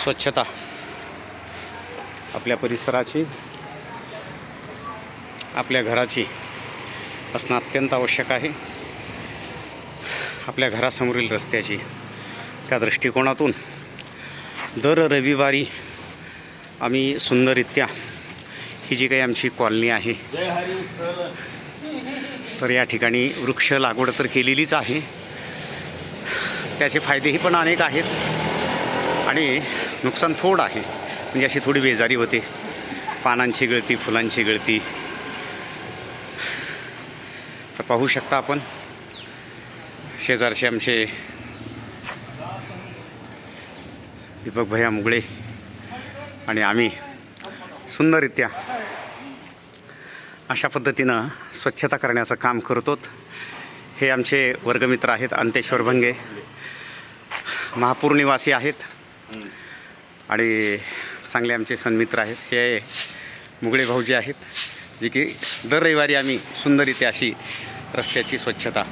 स्वच्छता आपल्या परिसराची, आपल्या घराची असणं अत्यंत आवश्यक आहे. आपल्या घरासमोरील रस्त्याची. त्या दृष्टिकोनातून दर रविवारी आम्ही सुंदररित्या ही जी काही आमची कॉलनी आहे तर या ठिकाणी वृक्ष लागवड तर केलेलीच आहे. त्याचे फायदेही पण अनेक आहेत आणि नुकसान थोडं आहे. म्हणजे अशी थोडी बेजारी होते, पानांची गळती, फुलांची गळती. तर पाहू शकता आपण शेजारचे आमचे दीपक भैया मुगळे आणि आम्ही सुंदररित्या अशा पद्धतीनं स्वच्छता करण्याचं काम करतो. हे आमचे वर्गमित्र आहेत, अंतेश्वर भंगे, महापूर निवासी आहेत आणि चांगले आमचे सन्मित्र आहेत. हे मुगळे भाऊजी आहेत, जे की दर रविवारी आम्ही सुंदररित्या अशी रस्त्याची स्वच्छता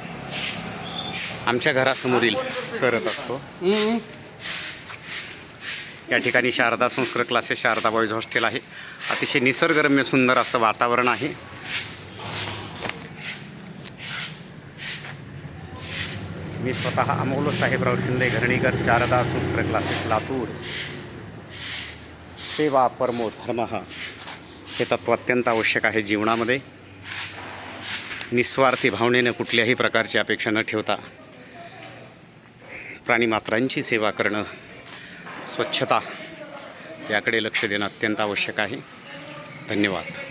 आमच्या घरासमोरील करत असतो. या ठिकाणी Sharada Sanskrit classes, Sharada boys hostel आहे. अतिशय निसर्गरम्य सुंदर असं वातावरण आहे. मी स्वतः अमोल साहेबराव शिंदे, घरणीकर, शारदा संस्कृत क्लासेस, लातूर. सेवा परमो धर्म हे तत्व अत्यंत आवश्यक आहे जीवनामध्ये. निस्वार्थी भावनेनं कुठल्याही प्रकारची अपेक्षा न ठेवता प्राणीमात्रांची सेवा करणं, स्वच्छता याकडे लक्ष देणं अत्यंत आवश्यक आहे. धन्यवाद.